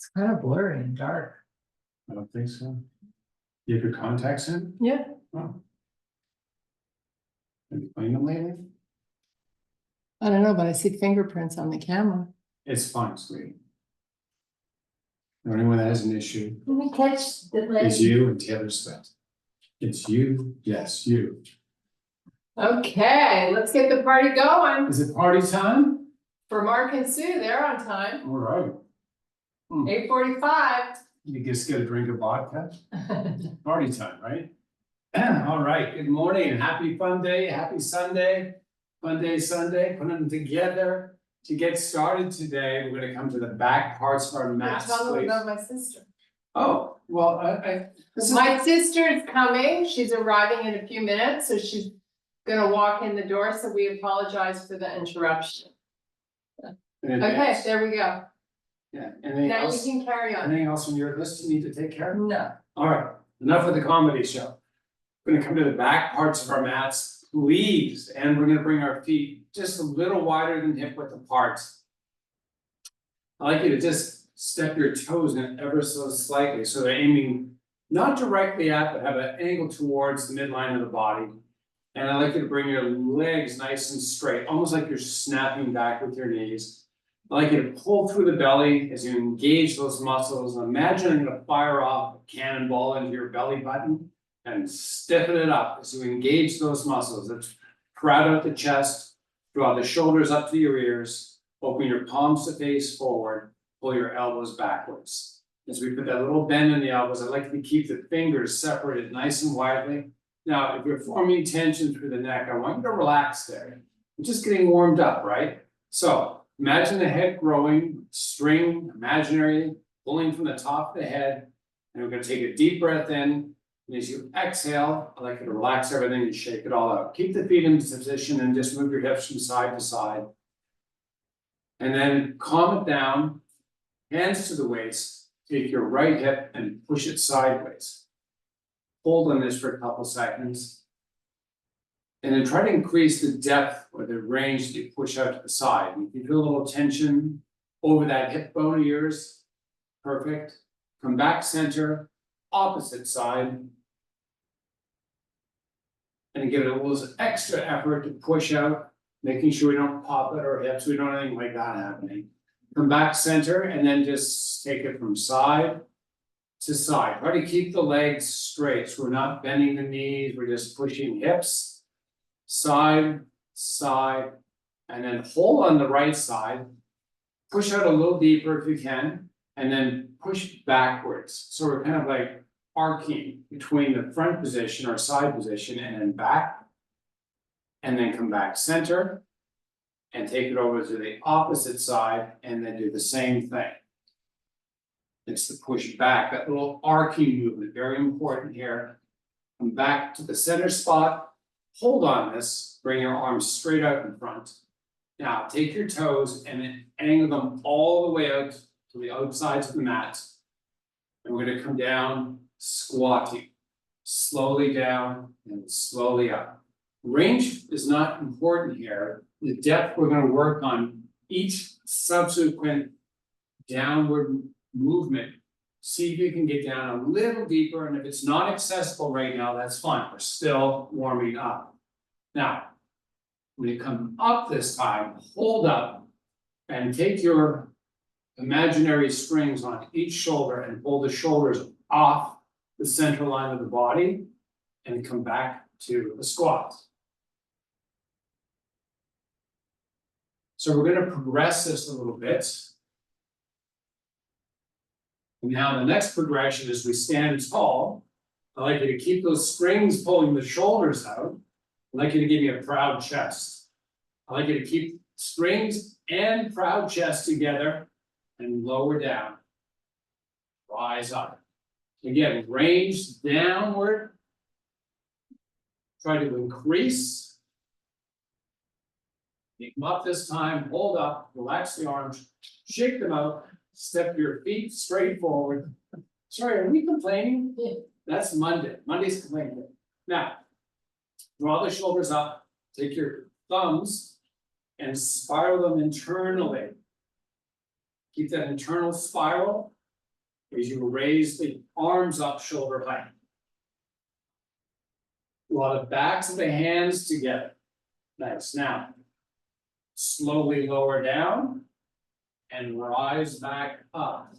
It's kind of blurry and dark. I don't think so. You have your contacts in? Yeah. Oh. Have you cleaned them lately? I don't know, but I see fingerprints on the camera. It's fine, sweetie. The only one that has an issue Let me catch the is you and Taylor Swift. It's you, yes, you. Okay, let's get the party going. Is it party time? For Mark and Sue, they're on time. All right. 8:45. You just get a drink of vodka. Party time, right? All right, good morning, happy Funday, happy Sunday. Funday, Sunday, put them together. To get started today, we're gonna come to the back parts of our mats, Tell them please. about my sister. Oh, well, this is. My sister is coming. She's arriving in a few minutes, so she's gonna walk in the door, so we apologize for the interruption. Okay, there we go. Yeah, anything Now you else, can carry on. anything else on your list you need to take care of? No. All right, enough of the comedy show. We're gonna come to the back parts of our mats, please, and we're gonna bring our feet just a little wider than hip width apart. I'd like you to just step your toes in ever so slightly, so they're aiming not directly at, but have an angle towards the midline of the body. And I'd like you to bring your legs nice and straight, almost like you're snapping back with your knees. I'd like you to pull through the belly as you engage those muscles. Imagine I'm gonna fire off a cannonball into your belly button and stiffen it up as you engage those muscles. Let's crowd out the chest, draw the shoulders up to your ears, open your palms to face forward, pull your elbows backwards. As we put that little bend in the elbows, I'd like you to keep the fingers separated nice and widely. Now, if you're forming tension through the neck, I want you to relax there. You're just getting warmed up, right? So imagine the head growing, string, imaginary, pulling from the top of the head. And we're gonna take a deep breath in. And as you exhale, I'd like you to relax everything and shake it all out. Keep the feet in position and just move your hips from side to side. And then calm it down, hands to the waist, take your right hip and push it sideways. Hold on this for a couple seconds. And then try to increase the depth or the range that you push out to the side. And if you feel a little tension over that hip bone of yours, perfect. Come back center, opposite side. And give it a little extra effort to push out, making sure we don't pop at our hips, we don't have anything like that happening. Come back center and then just take it from side to side. Try to keep the legs straight, so we're not bending the knees, we're just pushing hips, side, side, and then hold on the right side. Push out a little deeper if you can, and then push backwards. So we're kind of like arcing between the front position or side position and then back. And then come back center. And take it over to the opposite side and then do the same thing. It's the push back, that little arcing movement, very important here. Come back to the center spot, hold on this, bring your arms straight out in front. Now take your toes and then angle them all the way out to the outsides of the mat. And we're gonna come down, squatting, slowly down and slowly up. Range is not important here. The depth we're gonna work on each subsequent downward movement. See if you can get down a little deeper, and if it's not accessible right now, that's fine. We're still warming up. Now, when you come up this time, hold up and take your imaginary strings on each shoulder and pull the shoulders off the center line of the body and come back to the squat. So we're gonna progress this a little bit. And now the next progression is we stand tall. I'd like you to keep those strings pulling the shoulders out. I'd like you to give me a proud chest. I'd like you to keep strings and proud chest together and lower down. Rise up. Again, range downward. Try to increase. Pick them up this time, hold up, relax the arms, shake them out, step your feet straight forward. Sorry, are we complaining? Yeah. That's Monday. Monday's complaining day. Now, draw the shoulders up, take your thumbs and spiral them internally. Keep that internal spiral is you raise the arms up shoulder height. Draw the backs of the hands together. Nice. Now, slowly lower down and rise back up.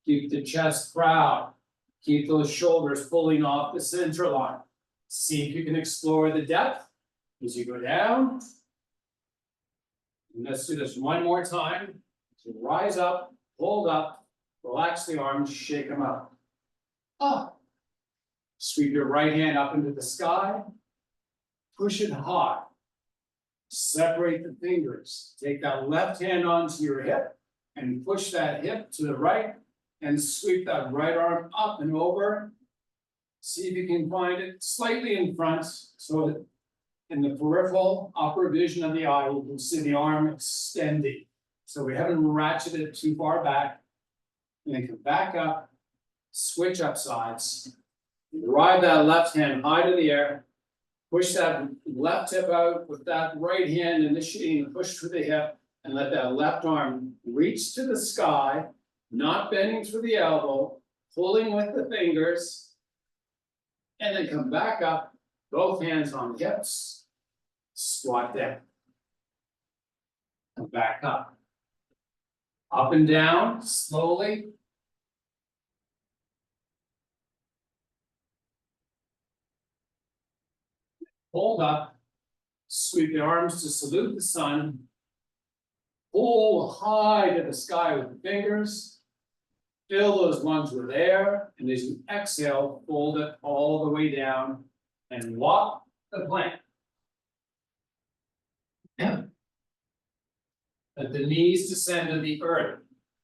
Keep the chest proud. Keep those shoulders pulling off the center line. See if you can explore the depth as you go down. And let's do this one more time. So rise up, hold up, relax the arms, shake them out. Up. Sweep your right hand up into the sky. Push it hard. Separate the fingers. Take that left hand onto your hip and push that hip to the right and sweep that right arm up and over. See if you can find it slightly in front so that in the peripheral upper vision of the eye, you can see the arm extending. So we haven't ratcheted it too far back. And then come back up, switch up sides, drive that left hand high to the air, push that left hip out with that right hand initiating the push through the hip, and let that left arm reach to the sky, not bending through the elbow, pulling with the fingers, and then come back up, both hands on hips, squat down. Come back up. Up and down, slowly. Hold up, sweep the arms to salute the sun. Pull high to the sky with the fingers. Fill those lungs with air, and as you exhale, fold it all the way down and walk the plank. Let the knees descend to the earth.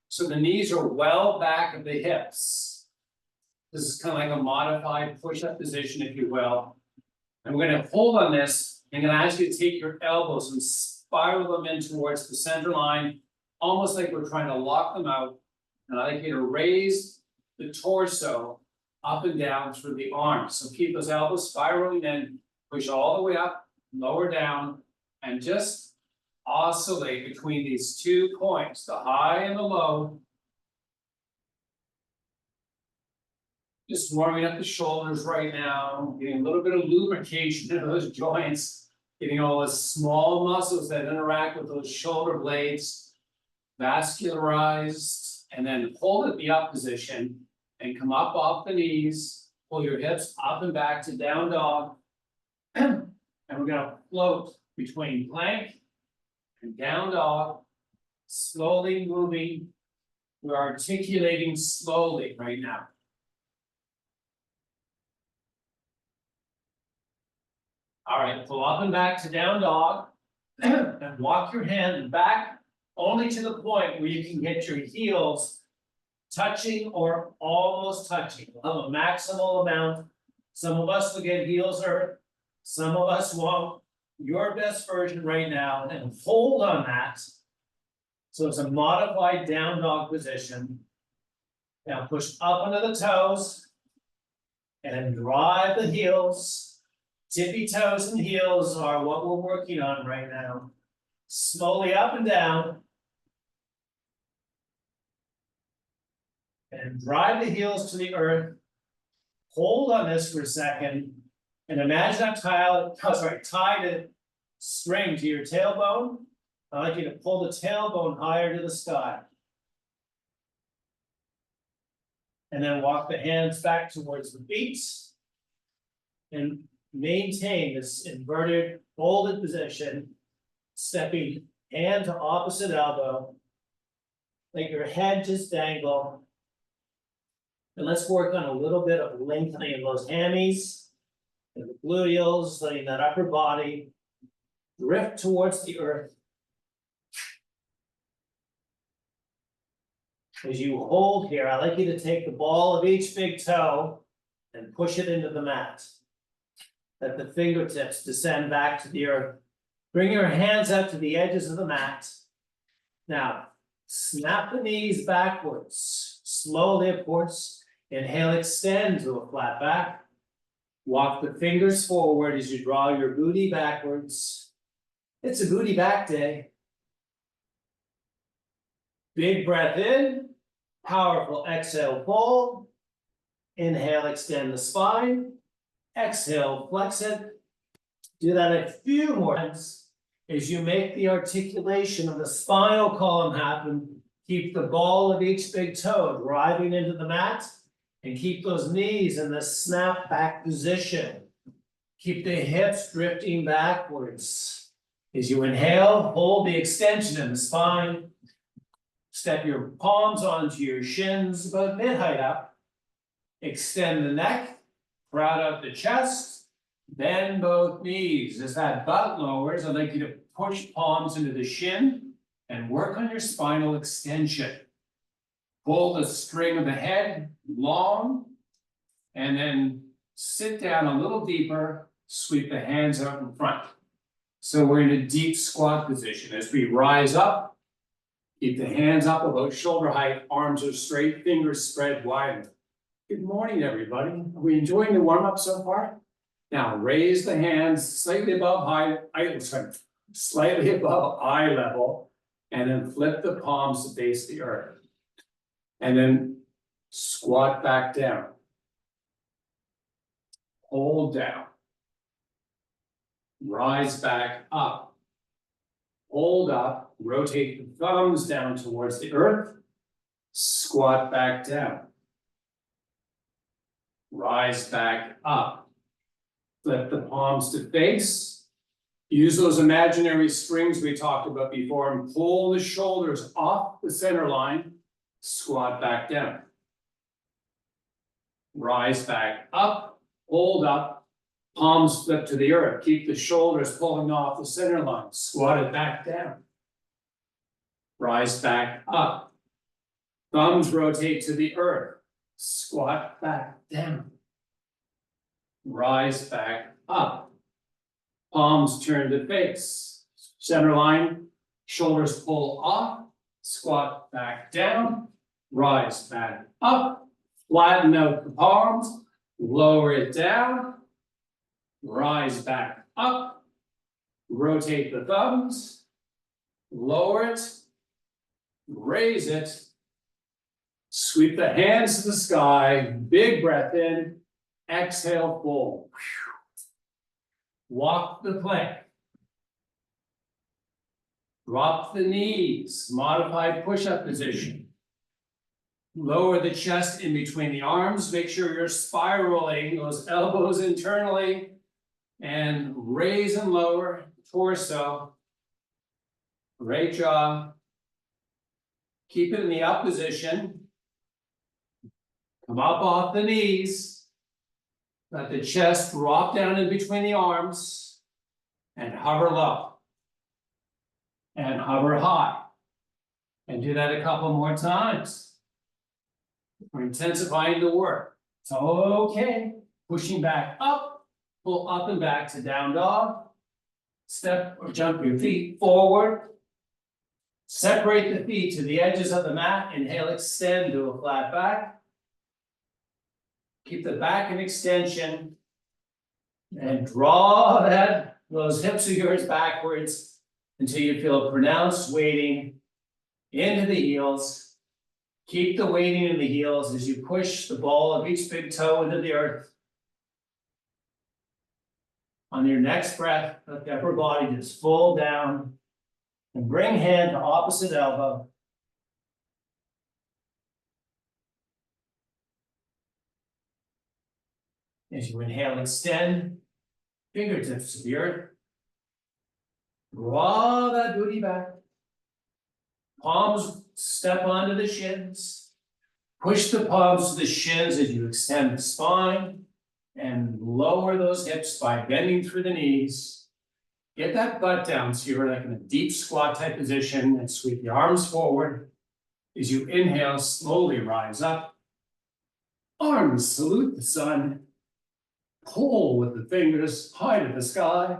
So the knees are well back of the hips. This is kind of like a modified push-up position, if you will. I'm going to hold on this. I'm going to ask you to take your elbows and spiral them in towards the center line, almost like we're trying to lock them out. And I'd like you to raise the torso up and down through the arms. So keep those elbows spiraling in, push all the way up, lower down, and just oscillate between these 2 points, the high and the low. Just warming up the shoulders right now, getting a little bit of lubrication in those joints, getting all those small muscles that interact with those shoulder blades vascularized, and then hold at the up position and come up off the knees, pull your hips up and back to down dog. And we're gonna float between plank and down dog, slowly moving. We're articulating slowly right now. All right, pull up and back to down dog, and walk your hand back only to the point where you can get your heels touching or almost touching. We'll have a maximal amount. Some of us will get heels earth, some of us won't. Your best version right now, and hold on that. So it's a modified down dog position. Now push up under the toes and drive the heels. Tippy toes and heels are what we're working on right now. Slowly up and down. And drive the heels to the earth. Hold on this for a second. And imagine I'm tied a string to your tailbone. I'd like you to pull the tailbone higher to the sky. And then walk the hands back towards the feet. And maintain this inverted, folded position, stepping hand to opposite elbow. Let your head just dangle. And let's work on a little bit of lengthening of those hammies and the gluteals, letting that upper body drift towards the earth. As you hold here, I'd like you to take the ball of each big toe and push it into the mat. Let the fingertips descend back to the earth. Bring your hands out to the edges of the mat. Now, snap the knees backwards, slowly, of course. Inhale, extend to a flat back. Walk the fingers forward as you draw your booty backwards. It's a booty back day. Big breath in. Powerful exhale, fold. Inhale, extend the spine. Exhale, flex it. Do that a few more times. As you make the articulation of the spinal column happen, keep the ball of each big toe driving into the mat, and keep those knees in the snap back position. Keep the hips drifting backwards. As you inhale, hold the extension in the spine. Step your palms onto your shins about mid height up. Extend the neck, proud out the chest, bend both knees. As that butt lowers, I'd like you to push palms into the shin and work on your spinal extension. Pull the string of the head long, and then sit down a little deeper, sweep the hands out in front. So we're in a deep squat position. As we rise up, keep the hands up about shoulder height, arms are straight, fingers spread wide. Good morning, everybody. Are we enjoying the warm-up so far? Now raise the hands slightly above slightly above eye level, and then flip the palms to face the earth. And then squat back down. Hold down. Rise back up. Hold up, rotate the thumbs down towards the earth. Squat back down. Rise back up. Flip the palms to face. Use those imaginary strings we talked about before and pull the shoulders off the center line. Squat back down. Rise back up, hold up, palms flip to the earth. Keep the shoulders pulling off the center line. Squat it back down. Rise back up. Thumbs rotate to the earth. Squat back down. Rise back up. Palms turn to face. Center line, shoulders pull off. Squat back down. Rise back up. Flatten out the palms. Lower it down. Rise back up. Rotate the thumbs. Lower it. Raise it. Sweep the hands to the sky. Big breath in. Exhale, fold. Walk the plank. Drop the knees. Modified push-up position. Lower the chest in between the arms. Make sure you're spiraling those elbows internally. And raise and lower the torso. Great job. Keep it in the up position. Come up off the knees. Let the chest drop down in between the arms. And hover low. And hover high. And do that a couple more times. We're intensifying the work. It's okay. Pushing back up. Pull up and back to down dog. Step or jump your feet forward. Separate the feet to the edges of the mat. Inhale, extend to a flat back. Keep the back in extension. And draw those hips of yours backwards until you feel a pronounced weighting into the heels. Keep the weighting in the heels as you push the ball of each big toe into the earth. On your next breath, let the upper body just fold down and bring hand to opposite elbow. As you inhale, extend fingertips to the earth. Draw that booty back. Palms step onto the shins. Push the palms to the shins as you extend the spine. And lower those hips by bending through the knees. Get that butt down so you're like in a deep squat type position and sweep the arms forward. As you inhale, slowly rise up. Arms salute the sun. Pull with the fingers high to the sky.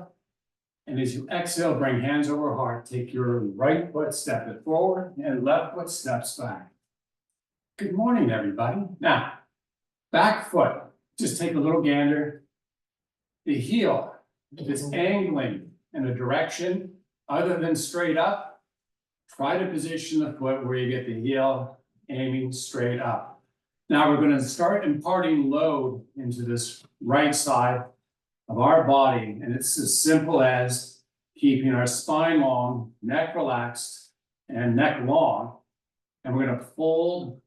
And as you exhale, bring hands over heart. Take your right foot, step it forward, and left foot steps back. Good morning, everybody. Now, back foot. Just take a little gander. The heel, if it's angling in a direction other than straight up, try to position the foot where you get the heel aiming straight up. Now we're gonna start imparting load into this right side of our body, and it's as simple as keeping our spine long, neck relaxed, and neck long. And we're gonna fold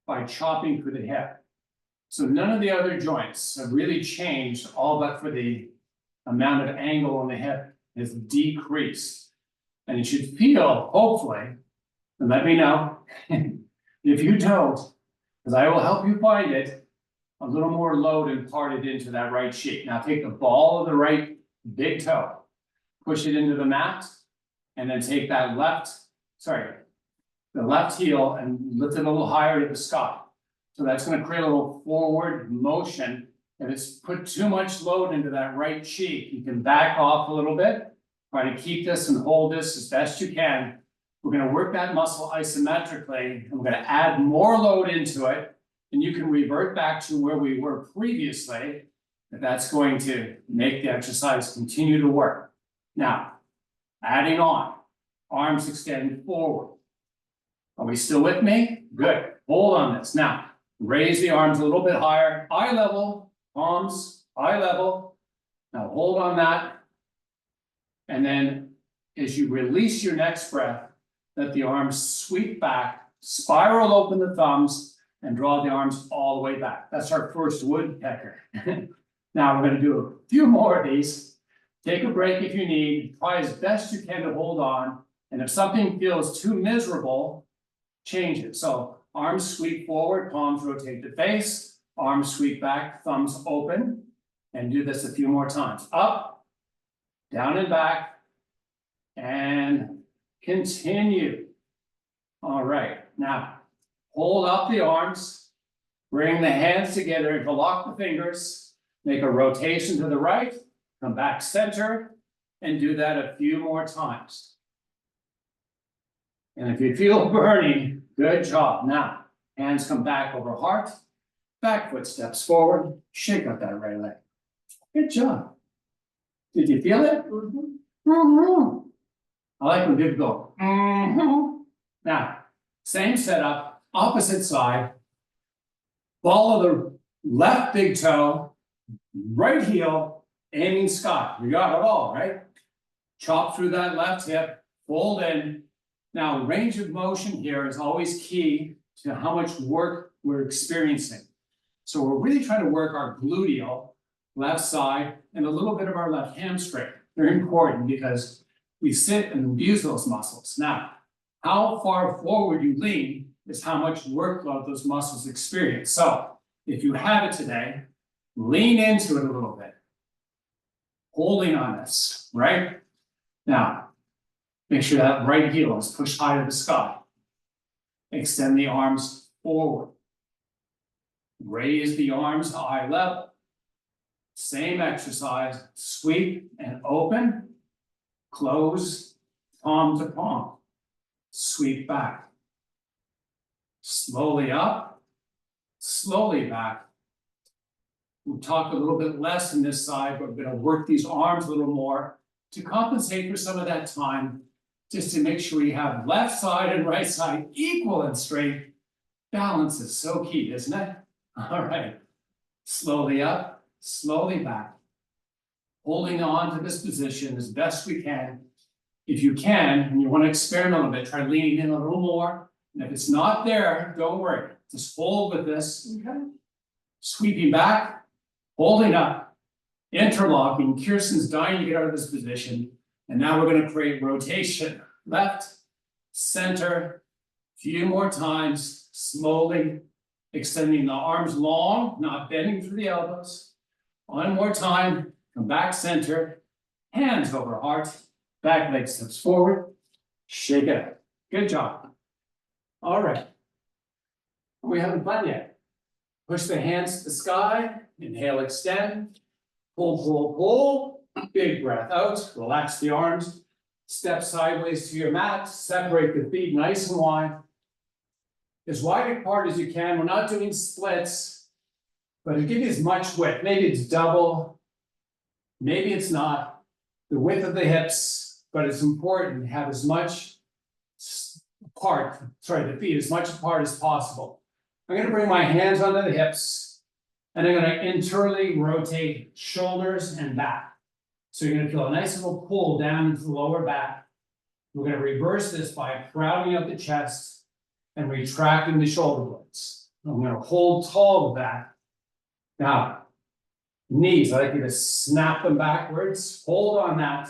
by chopping through the hip. So none of the other joints have really changed, all but for the amount of angle on the hip is decreased. And you should feel, hopefully, and let me know if you don't, because I will help you find it, a little more load imparted into that right cheek. Now take the ball of the right big toe, push it into the mat, and then take that the left heel and lift it a little higher to the sky. So that's gonna create a little forward motion. If it's put too much load into that right cheek, you can back off a little bit. Try to keep this and hold this as best you can. We're gonna work that muscle isometrically, and we're gonna add more load into it. And you can revert back to where we were previously, if that's going to make the exercise continue to work. Now, adding on, arms extended forward. Are we still with me? Good, hold on this. Now, raise the arms a little bit higher, eye level, palms, eye level. Now hold on that. And then as you release your next breath, let the arms sweep back, spiral open the thumbs, and draw the arms all the way back. That's our first woodpecker. Now we're gonna do a few more of these. Take a break if you need, try as best you can to hold on. And if something feels too miserable, change it. So arms sweep forward, palms rotate the face, arms sweep back, thumbs open. And do this a few more times. Up, down and back, and continue. All right, now hold up the arms, bring the hands together, interlock the fingers, make a rotation to the right, come back center, and do that a few more times. And if you feel burning, good job. Now, hands come back over heart, back foot steps forward, shake up that right leg. Good job. Did you feel it? I like when people go. Now, same setup, opposite side. Ball of the left big toe, right heel, aiming sky. You got it all, right? Chop through that left hip, fold in. Now, range of motion here is always key to how much work we're experiencing. So we're really trying to work our gluteal, left side, and a little bit of our left hamstring. They're important because we sit and abuse those muscles. Now, how far forward you lean is how much workload those muscles experience. So if you have it today, lean into it a little bit. Holding on this, right? Now, make sure that right heel is pushed high to the sky. Extend the arms forward. Raise the arms to eye level. Same exercise, sweep and open, close, palm to palm, sweep back. Slowly up, slowly back. We'll talk a little bit less on this side, but we're gonna work these arms a little more to compensate for some of that time, just to make sure you have left side and right side equal and straight. Balance is so key, isn't it? All right, slowly up. Slowly back, holding on to this position as best we can. If you can, and you want to experiment a little bit, try leaning in a little more. And if it's not there, don't worry. Just hold with this. Okay. Sweeping back, holding up, interlocking. Kirsten's dying to get out of this position. And now we're going to create rotation. Left, center, few more times, slowly extending the arms long, not bending through the elbows. One more time, come back center, hands over heart, back leg steps forward, shake it out. Good job. All right. We haven't fun yet. Push the hands to the sky, inhale, extend, pull, pull, pull, big breath out, relax the arms, step sideways to your mat, separate the feet nice and wide. As wide apart as you can. We're not doing splits. But to give you as much width, maybe it's double, maybe it's not, the width of the hips, but it's important to have as much the feet as much apart as possible. I'm gonna bring my hands under the hips. And I'm gonna internally rotate shoulders and back. So you're gonna feel a nice little pull down into the lower back. We're gonna reverse this by crowding up the chest and retracting the shoulder blades. I'm gonna hold tall with that. Now, knees, I'd like you to snap them backwards, hold on that.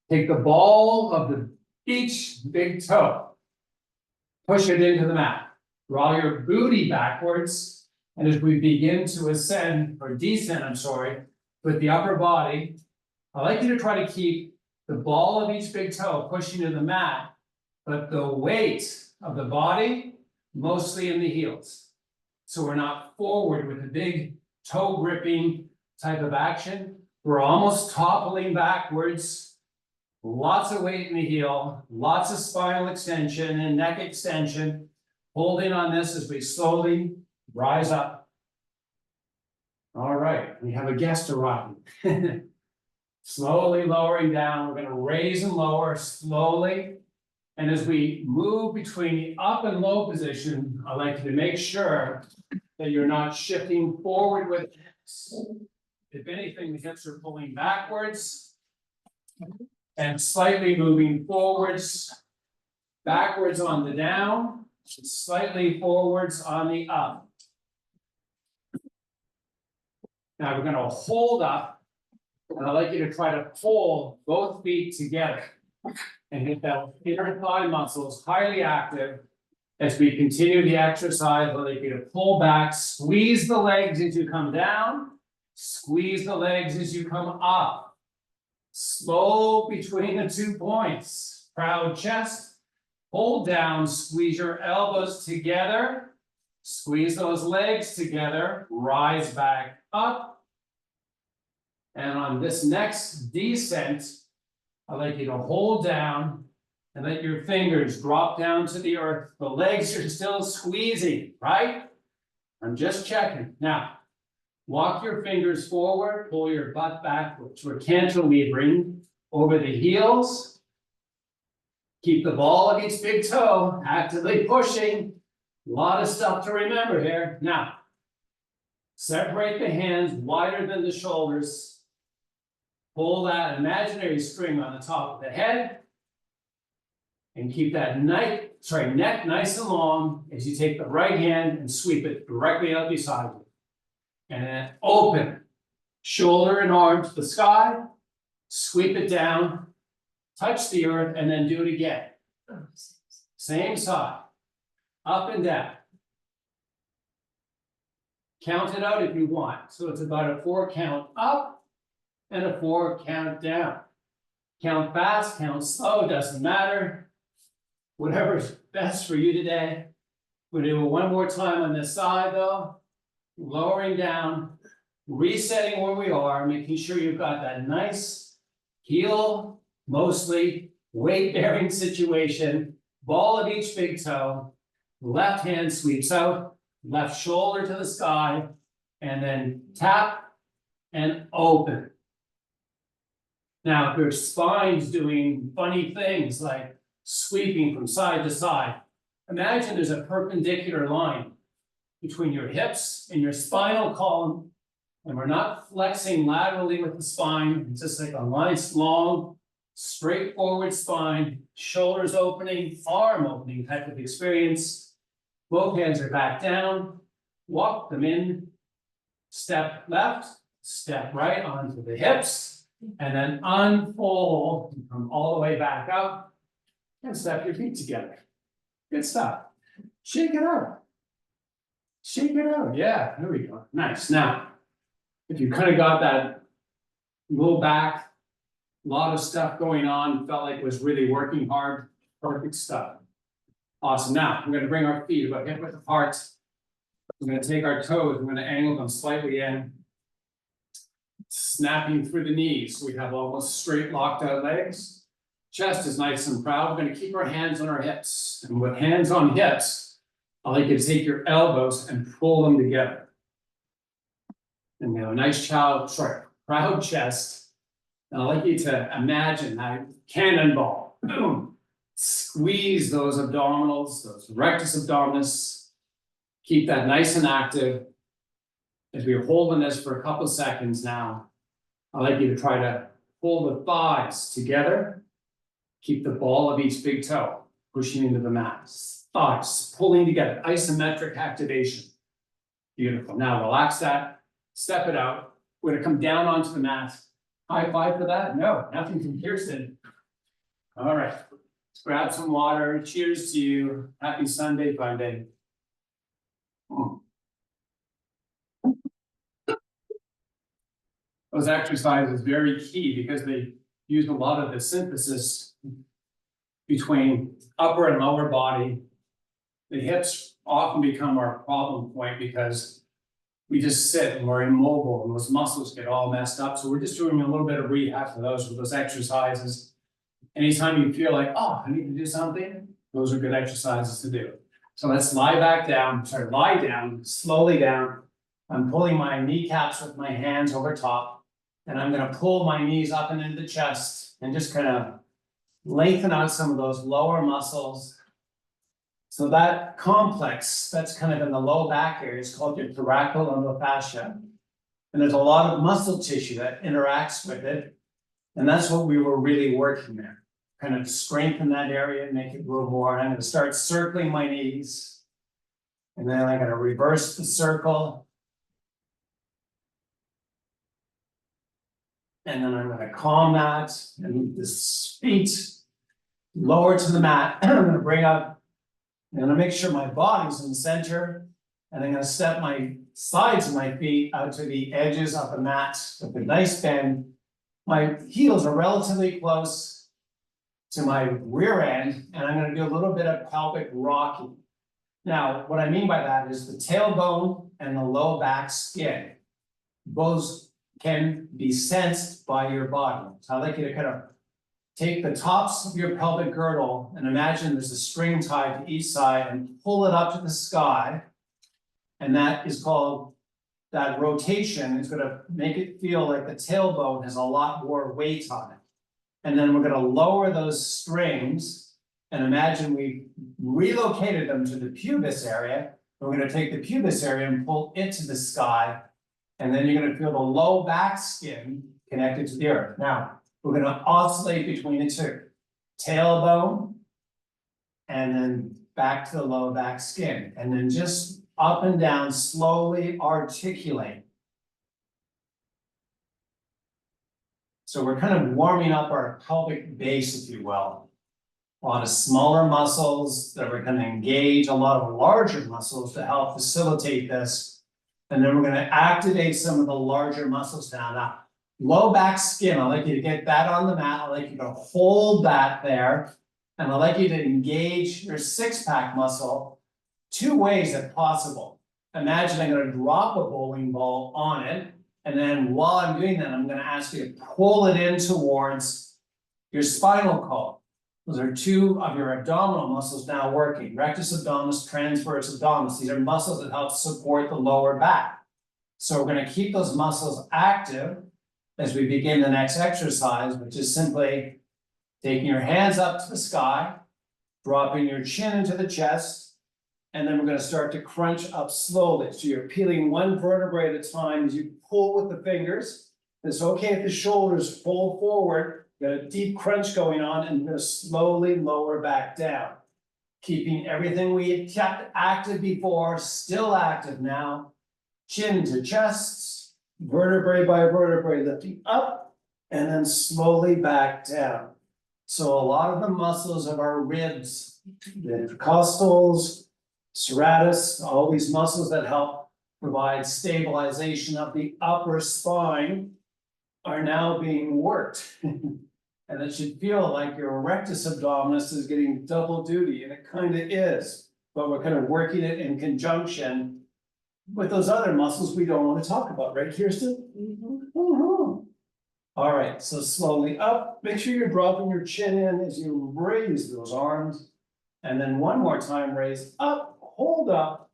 Take the ball of each big toe. Push it into the mat. Draw your booty backwards. And as we begin to ascend, or descend, I'm sorry, with the upper body, I'd like you to try to keep the ball of each big toe pushing to the mat, but the weight of the body mostly in the heels. So we're not forward with a big toe gripping type of action. We're almost toppling backwards. Lots of weight in the heel, lots of spinal extension and neck extension. Holding on this as we slowly rise up. All right, we have a guest arriving. Slowly lowering down, we're gonna raise and lower slowly. And as we move between the up and low position, I'd like you to make sure that you're not shifting forward with hips. If anything, the hips are pulling backwards and slightly moving forwards, backwards on the down, slightly forwards on the up. Now we're gonna hold up, and I'd like you to try to pull both feet together and hit that inner thigh muscles highly active. As we continue the exercise, I'd like you to pull back, squeeze the legs as you come down, squeeze the legs as you come up. Slow between the 2 points, proud chest, hold down, squeeze your elbows together, squeeze those legs together, rise back up. And on this next descent, I'd like you to hold down and let your fingers drop down to the earth. The legs are still squeezing, right? I'm just checking. Now, walk your fingers forward, pull your butt backwards. We're cantilevering over the heels. Keep the ball of each big toe actively pushing. A lot of stuff to remember here. Now, separate the hands wider than the shoulders. Pull that imaginary string on the top of the head. And keep that neck nice and long as you take the right hand and sweep it directly out beside you. And then open, shoulder and arm to the sky, sweep it down, touch the earth, and then do it again. Same side, up and down. Count it out if you want. So it's about a 4 count up and a 4 count down. Count fast, count slow, doesn't matter. Whatever's best for you today. We'll do it one more time on this side though. Lowering down, resetting where we are, making sure you've got that nice heel, mostly weight-bearing situation. Ball of each big toe. Left hand sweeps out, left shoulder to the sky, and then tap and open. Now, if your spine's doing funny things like sweeping from side to side, imagine there's a perpendicular line between your hips and your spinal column, and we're not flexing laterally with the spine. It's just like a nice, long, straightforward spine, shoulders opening, arm opening type of experience. Both hands are back down, walk them in, step left, step right onto the hips, and then unfold and come all the way back up and step your feet together. Good stuff. Shake it out. Shake it out. Yeah, there we go. Nice. Now, if you kind of got that low back, a lot of stuff going on, felt like it was really working hard, perfect stuff. Awesome. Now, we're going to bring our feet about hip width apart. We're going to take our toes, we're going to angle them slightly in, snapping through the knees. We have almost straight locked out legs. Chest is nice and proud. We're going to keep our hands on our hips. And with hands on hips, I'd like you to take your elbows and pull them together. And we have a nice proud chest. And I'd like you to imagine that cannonball, boom, Squeeze those abdominals, those rectus abdominis. Keep that nice and active. As we're holding this for a couple of seconds now, I'd like you to try to pull the thighs together. Keep the ball of each big toe pushing into the mat. Thighs pulling together, isometric activation. Beautiful. Now relax that, step it out. We're gonna come down onto the mat. High five for that? No, nothing from Kirsten. All right, let's grab some water. Cheers to you. Happy Sunday, Funday. Those exercises very key because they use a lot of the synthesis between upper and lower body. The hips often become our problem point because we just sit and we're immobile and those muscles get all messed up. So we're just doing a little bit of rehab for those with those exercises. Anytime you feel like, oh, I need to do something, those are good exercises to do. So let's lie down, slowly down. I'm pulling my kneecaps with my hands over top, and I'm gonna pull my knees up and into the chest and just kind of lengthen out some of those lower muscles. So that complex, that's kind of in the low back area, is called your thoracolumbar fascia. And there's a lot of muscle tissue that interacts with it. And that's what we were really working there. Kind of strengthen that area and make it a little more. And I'm gonna start circling my knees. And then I'm gonna reverse the circle. And then I'm gonna calm that and the feet lower to the mat. I'm gonna bring up, I'm gonna make sure my body's in the center. And I'm gonna step my sides of my feet out to the edges of the mat with a nice bend. My heels are relatively close to my rear end, and I'm gonna do a little bit of pelvic rocking. Now, what I mean by that is the tailbone and the low back skin. Those can be sensed by your body. So I'd like you to kind of take the tops of your pelvic girdle and imagine there's a string tied to each side and pull it up to the sky. And that is called, that rotation is gonna make it feel like the tailbone has a lot more weight on it. And then we're gonna lower those strings and imagine we relocated them to the pubis area. We're gonna take the pubis area and pull it to the sky. And then you're gonna feel the low back skin connected to the earth. Now, we're gonna oscillate between the two. Tailbone, and then back to the low back skin. And then just up and down, slowly articulate. So we're kind of warming up our pelvic base, if you will. A lot of smaller muscles that we're gonna engage, a lot of larger muscles to help facilitate this. And then we're gonna activate some of the larger muscles down. Now, low back skin, I'd like you to get that on the mat. I'd like you to hold that there. And I'd like you to engage your six-pack muscle two ways if possible. Imagine I'm gonna drop a bowling ball on it. And then while I'm doing that, I'm gonna ask you to pull it in towards your spinal column. Those are two of your abdominal muscles now working. Rectus abdominis, transverse abdominis. These are muscles that help support the lower back. So we're gonna keep those muscles active as we begin the next exercise, which is simply taking your hands up to the sky, dropping your chin into the chest, and then we're gonna start to crunch up slowly. So you're peeling one vertebrae at a time as you pull with the fingers. It's okay if the shoulders fold forward, got a deep crunch going on, and you're gonna slowly lower back down. Keeping everything we had kept active before, still active now. Chin to chest, vertebrae by vertebrae, lifting up, and then slowly back down. So a lot of the muscles of our ribs, the intercostals, serratus, all these muscles that help provide stabilization of the upper spine are now being worked. And it should feel like your rectus abdominis is getting double duty, and it kind of is. But we're kind of working it in conjunction with those other muscles we don't want to talk about, right, Kirsten? Mm-hmm. All right, so slowly up, make sure you're dropping your chin in as you raise those arms. And then one more time, raise up, hold up.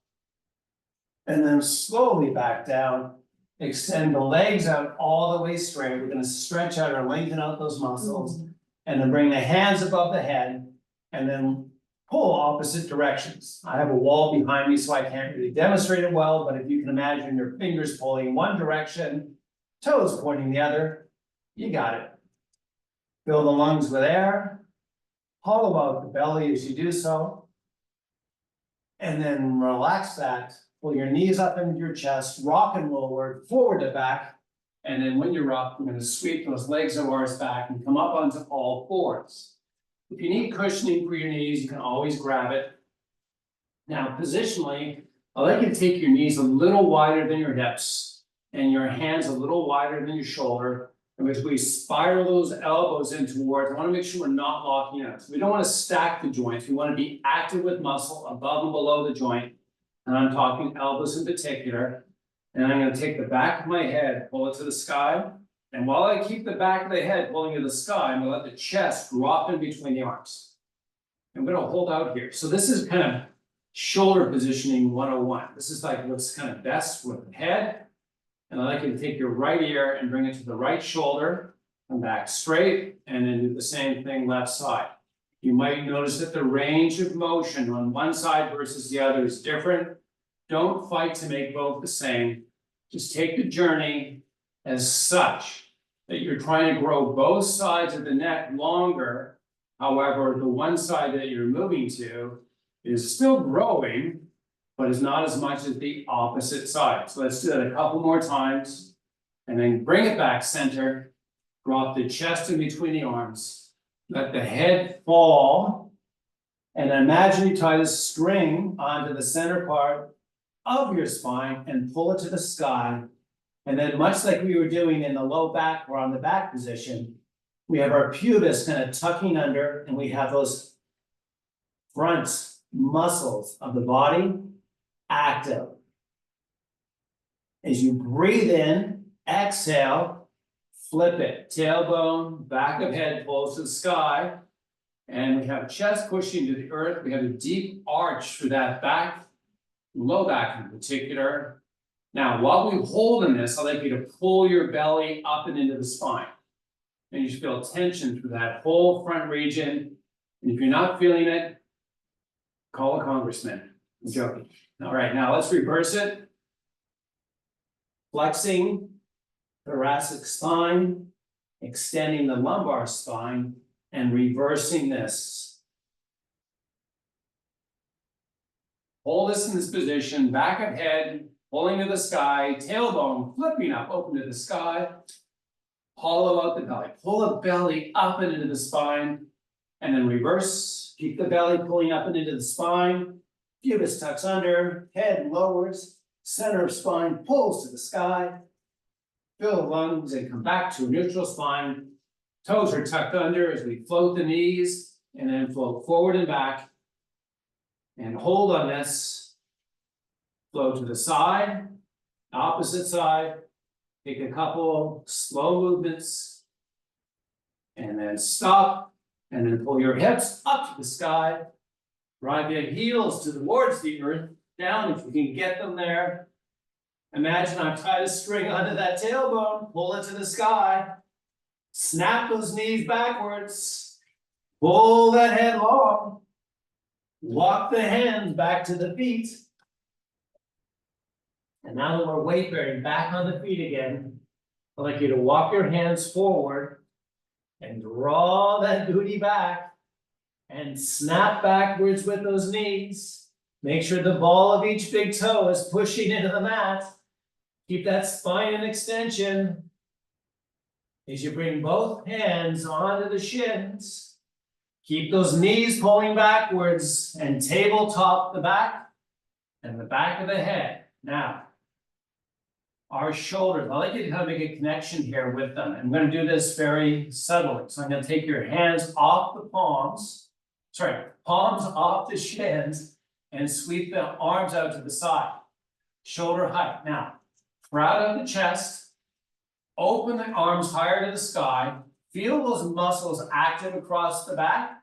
And then slowly back down. Extend the legs out all the way straight. We're gonna stretch out or lengthen out those muscles. And then bring the hands above the head. and then pull opposite directions. I have a wall behind me, so I can't really demonstrate it well, but if you can imagine your fingers pulling one direction, toes pointing the other, you got it. Fill the lungs with air, hollow out the belly as you do so. And then relax that, pull your knees up into your chest, rock and roll forward to back. And then when you're up, I'm gonna sweep those legs of ours back and come up onto all fours. If you need cushioning for your knees, you can always grab it. Now, positionally, I'd like you to take your knees a little wider than your hips and your hands a little wider than your shoulder. And as we spiral those elbows in towards, I want to make sure we're not locking out. So we don't want to stack the joints. We want to be active with muscle above and below the joint. And I'm talking elbows in particular. And I'm going to take the back of my head, pull it to the sky. And while I keep the back of the head pulling to the sky, I'm going to let the chest drop in between the arms. I'm going to hold out here. So this is kind of shoulder positioning 101. This is like what's kind of best with the head. And I'd like you to take your right ear and bring it to the right shoulder, come back straight, and then do the same thing left side. You might notice that the range of motion on one side versus the other is different. Don't fight to make both the same. Just take the journey as such that you're trying to grow both sides of the neck longer. However, the one side that you're moving to is still growing, but is not as much as the opposite side. So let's do that a couple more times. And then bring it back center. Drop the chest in between the arms. Let the head fall. And imagine you tie this string onto the center part of your spine and pull it to the sky. And then much like we were doing in the low back or on the back position, we have our pubis kind of tucking under, and we have those front muscles of the body active. As you breathe in, exhale, flip it, tailbone, back of head pulls to the sky, and we have chest pushing to the earth. We have a deep arch for that back, low back in particular. Now, while we hold in this, I'd like you to pull your belly up and into the spine. And you should feel tension through that whole front region. And if you're not feeling it, call a congressman. I'm joking. All right, now let's reverse it. Flexing thoracic spine, extending the lumbar spine, and reversing this. Hold this in this position, back of head, pulling to the sky, tailbone flipping up, open to the sky. Hollow out the belly, pull the belly up and into the spine, and then reverse. Keep the belly pulling up and into the spine. Pubis tucks under, head lowers, center of spine pulls to the sky. Fill the lungs and come back to a neutral spine. Toes are tucked under as we float the knees and then float forward and back. And hold on this. Float to the side, opposite side. Take a couple slow movements. And then stop. And then pull your hips up to the sky. Drive your heels towards the earth, down if you can get them there. Imagine I've tied a string onto that tailbone, pull it to the sky. Snap those knees backwards. Pull that head long. Walk the hands back to the feet. And now that we're weight bearing back on the feet again, I'd like you to walk your hands forward and draw that booty back. And snap backwards with those knees. Make sure the ball of each big toe is pushing into the mat. Keep that spine in extension. As you bring both hands onto the shins, keep those knees pulling backwards and tabletop the back and the back of the head. Now, our shoulders, I'd like you to kind of make a connection here with them. I'm going to do this very subtly. So I'm going to take your hands off the palms. Palms off the shins and sweep the arms out to the side. Shoulder height. Now, proud of the chest. Open the arms higher to the sky. Feel those muscles active across the back.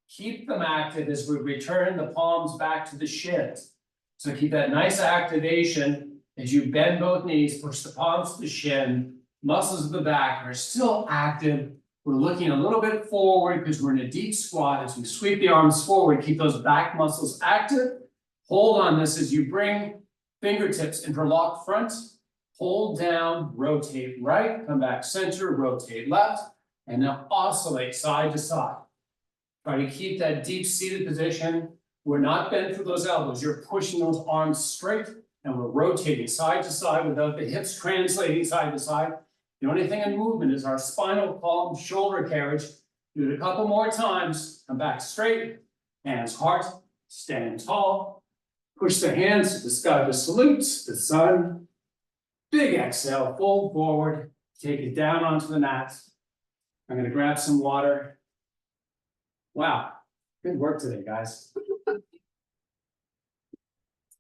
Keep them active as we return the palms back to the shins. So keep that nice activation as you bend both knees, push the palms to the shin. Muscles of the back are still active We're looking a little bit forward because we're in a deep squat. As we sweep the arms forward, keep those back muscles active. Hold on this as you bring fingertips interlock front. Hold down, rotate right, come back center, rotate left, and now oscillate side to side. Try to keep that deep seated position. We're not bent through those elbows. You're pushing those arms straight, and we're rotating side to side without the hips translating side to side. The only thing in movement is our spinal column, shoulder carriage. Do it a couple more times. Come back straight, hands heart, stand tall. Push the hands to the sky to salute the sun. Big exhale, fold forward, take it down onto the mat. I'm gonna grab some water. Wow, good work today, guys.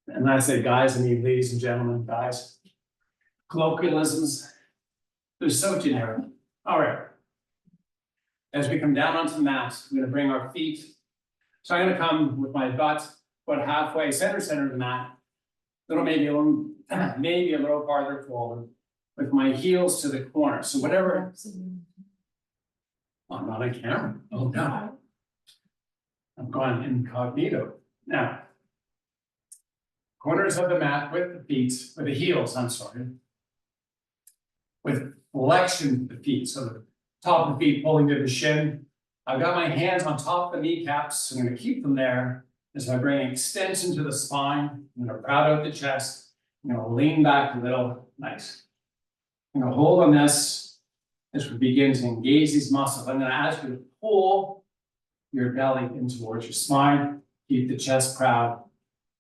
And I say guys, I mean ladies and gentlemen, guys. Colloquialisms, they're so generic. All right. As we come down onto the mat, I'm gonna bring our feet. So I'm gonna come with my butt about halfway, center of the mat. Maybe a little farther forward with my heels to the corner. So whatever. I'm not on camera. Oh no. I'm going incognito. Now, corners of the mat with the feet, with the heels, I'm sorry. With flexion of the feet, so the top of the feet pulling to the shin. I've got my hands on top of the kneecaps. I'm going to keep them there as I bring extension to the spine. I'm going to proud out the chest. I'm going to lean back a little. Nice. I'm going to hold on this as we begin to engage these muscles. I'm going to ask you to pull your belly in towards your spine. Keep the chest proud.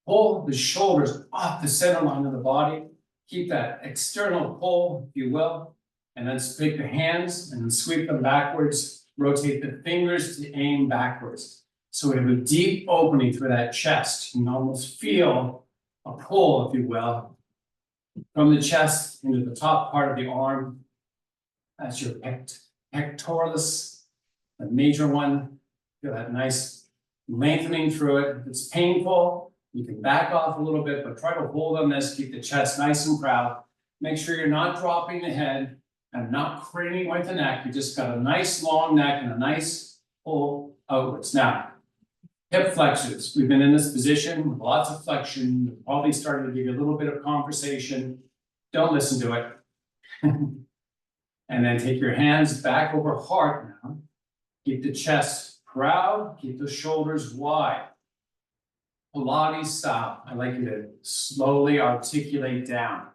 Pull the shoulders off the center line of the body. Keep that external pull, if you will. And then take the hands and sweep them backwards. Rotate the fingers to aim backwards. So we have a deep opening through that chest. You can almost feel a pull, if you will, from the chest into the top part of the arm. That's your pectoralis, the major one. Feel that nice lengthening through it. If it's painful, you can back off a little bit, but try to hold on this. Keep the chest nice and proud. Make sure you're not dropping the head and not craning with the neck. You just got a nice long neck and a nice pull outwards. Now, hip flexors. We've been in this position with lots of flexion. Probably starting to give you a little bit of conversation. Don't listen to it. And then take your hands back over heart now. Keep the chest proud. Keep the shoulders wide. Pilates style. I'd like you to slowly articulate down.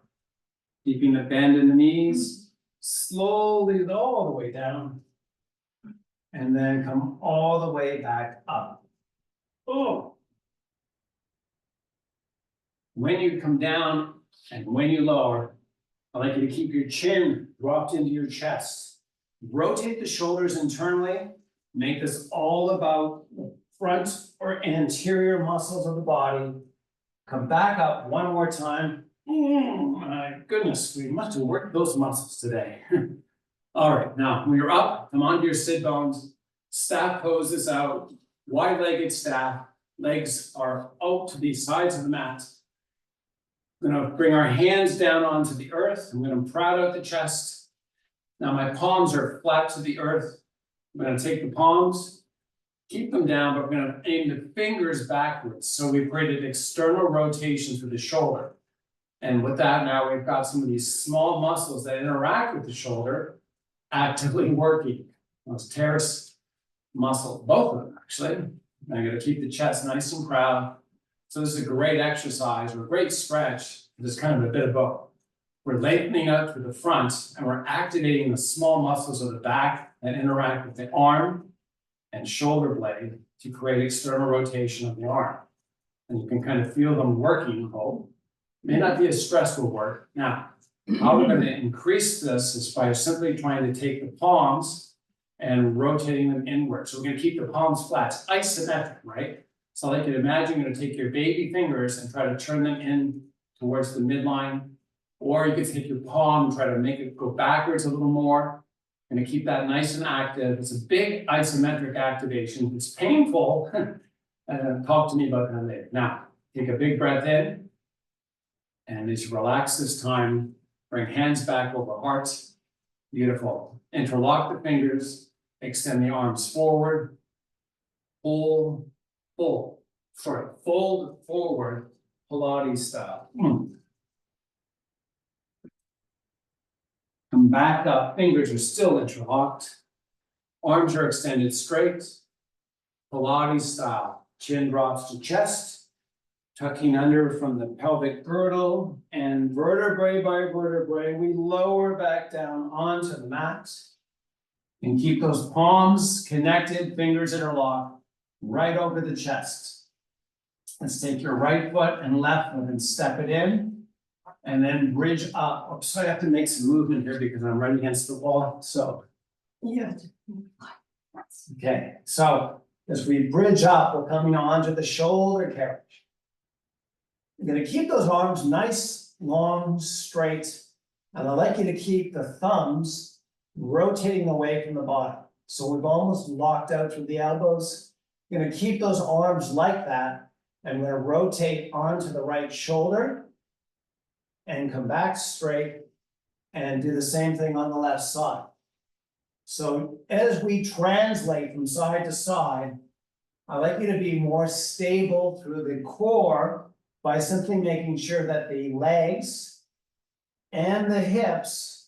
Keeping the bend in the knees. Slowly all the way down. And then come all the way back up. Oh. When you come down and when you lower, I'd like you to keep your chin dropped into your chest. Rotate the shoulders internally. Make this all about the front or anterior muscles of the body. Come back up one more time. My goodness, we must have worked those muscles today. All right, now when you're up, come onto your sit bones. Staff poses out. Wide-legged staff, legs are out to the sides of the mat. I'm going to bring our hands down onto the earth. I'm going to proud out the chest. Now my palms are flat to the earth. I'm going to take the palms, keep them down, but we're going to aim the fingers backwards. So we've created external rotation through the shoulder. And with that, now we've got some of these small muscles that interact with the shoulder actively working. Those teres muscle, both of them actually. I'm going to keep the chest nice and proud. So this is a great exercise or a great stretch. There's kind of a bit of both. We're lengthening out through the front and we're activating the small muscles of the back that interact with the arm and shoulder blade to create external rotation of the arm. And you can kind of feel them working. May not be a stressful work. Now, how we're going to increase this is by simply trying to take the palms and rotating them inward. So we're going to keep the palms flat. It's isometric, right? So I'd like you to imagine you're going to take your baby fingers and try to turn them in towards the midline. Or you could take your palm and try to make it go backwards a little more. And to keep that nice and active. It's a big isometric activation. It's painful. Talk to me about that later. Now, take a big breath in. And as you relax this time, bring hands back over heart. Beautiful. Interlock the fingers. Extend the arms forward. Fold forward, Pilates style. Come back up, fingers are still interlocked. Arms are extended straight. Pilates style, chin drops to chest. Tucking under from the pelvic girdle and vertebrae by vertebrae, we lower back down onto the mat. And keep those palms connected, fingers interlocked, right over the chest. Let's take your right foot and left foot and step it in. And then bridge up. Oops, I have to make some movement here because I'm right against the wall, so. Yeah. Okay, so as we bridge up, we're coming onto the shoulder carriage. You're gonna keep those arms nice, long, straight. And I'd like you to keep the thumbs rotating away from the body. So we've almost locked out through the elbows. You're gonna keep those arms like that. And we're gonna rotate onto the right shoulder. And come back straight. And do the same thing on the left side. So as we translate from side to side, I'd like you to be more stable through the core by simply making sure that the legs and the hips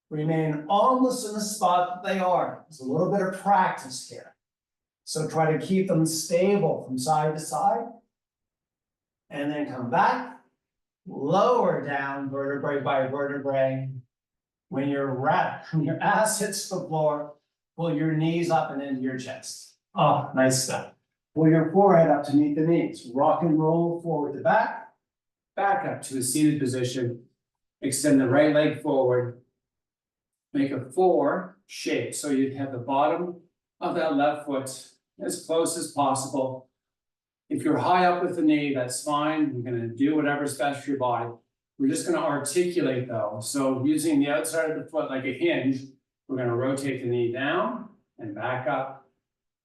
remain almost in the spot that they are. There's a little bit of practice here. So try to keep them stable from side to side. And then come back, lower down vertebrae by vertebrae. When your ass hits the floor, pull your knees up and into your chest. Oh, nice stuff. Pull your forehead up to meet the knees. Rock and roll forward to back. Back up to a seated position. Extend the right leg forward. Make a 4 shape. So you have the bottom of that left foot as close as possible. If you're high up with the knee, that's fine. You're gonna do whatever's best for your body. We're just gonna articulate though. So using the outside of the foot like a hinge, we're gonna rotate the knee down and back up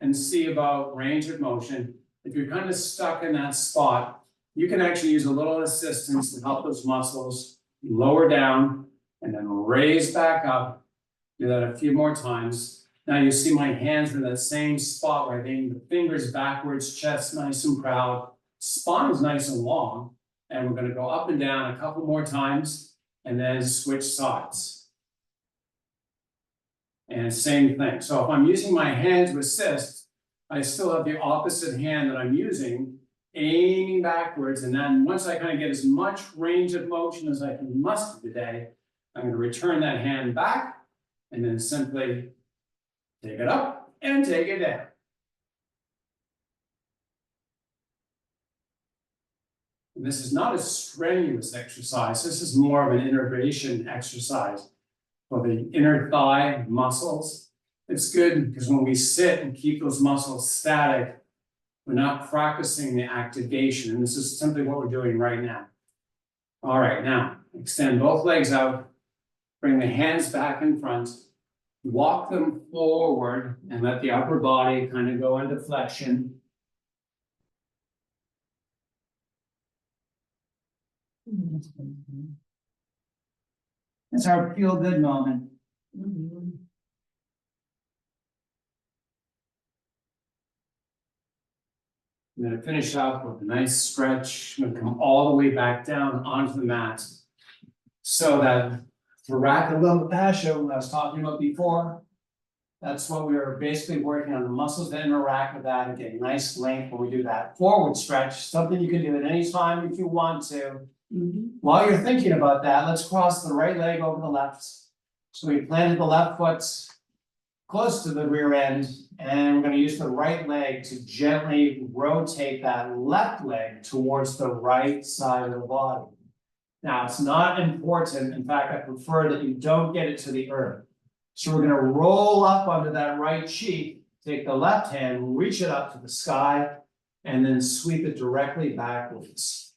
and see about range of motion. If you're kind of stuck in that spot, you can actually use a little assistance to help those muscles lower down and then raise back up. Do that a few more times. Now you see my hands in that same spot where I aim the fingers backwards, chest nice and proud, spine is nice and long. And we're gonna go up and down a couple more times and then switch sides. And same thing. So if I'm using my hand to assist, I still have the opposite hand that I'm using, aiming backwards. And then once I kind of get as much range of motion as I can muster today, I'm going to return that hand back and then simply take it up and take it down. And this is not a strenuous exercise. This is more of an innervation exercise for the inner thigh muscles. It's good because when we sit and keep those muscles static, we're not practicing the activation. And this is simply what we're doing right now. All right, now extend both legs out, bring the hands back in front, walk them forward and let the upper body kind of go into flexion. It's our feel-good moment. I'm going to finish up with a nice stretch. I'm going to come all the way back down onto the mat. So that thoracic fascia, I was talking about before, that's what we were basically working on, the muscles that interact with that and getting nice length when we do that forward stretch, something you can do at any time if you want to. While you're thinking about that, let's cross the right leg over the left. So we planted the left foot close to the rear end, and we're going to use the right leg to gently rotate that left leg towards the right side of the body. Now, it's not important. In fact, I prefer that you don't get it to the earth. So we're going to roll up onto that right cheek, take the left hand, reach it up to the sky, and then sweep it directly backwards.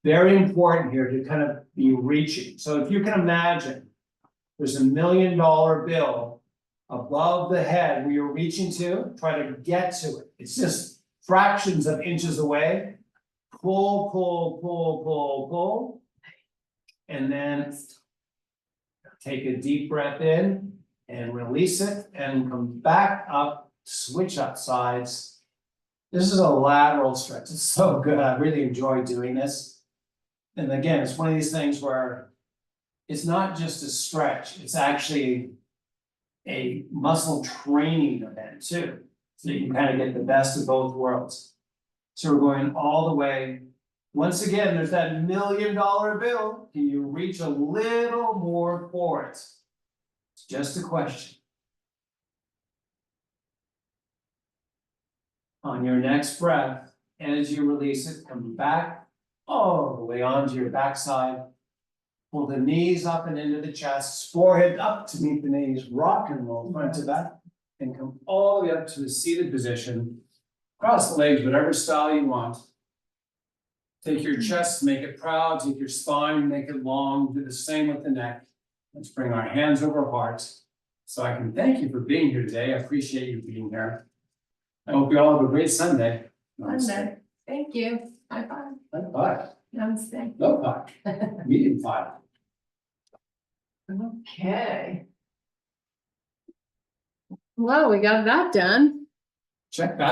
Very important here to kind of be reaching. So if you can imagine, there's $1 million bill above the head where you're reaching to, try to get to it. It's just fractions of inches away. Pull, pull, pull, pull, pull. And then take a deep breath in and release it and come back up, switch up sides. This is a lateral stretch. It's so good. I really enjoy doing this. And again, it's one of these things where it's not just a stretch, it's actually a muscle training event too. So you can kind of get the best of both worlds. So we're going all the way. Once again, there's that $1 million bill. Can you reach a little more for it? It's just a question. On your next breath, as you release it, come back all the way onto your backside. Pull the knees up and into the chest, forehead up to meet the knees, rock and roll front to back, and come all the way up to a seated position. Cross the legs, whatever style you want. Take your chest, make it proud, take your spine, make it long, do the same with the neck. Let's bring our hands over hearts. So I can thank you for being here today, I appreciate you being here. I hope you all have a great Sunday. Sunday. Thank you. High five. High five. Namaste. Low five. Medium five. Okay. Well, we got that done. Check that.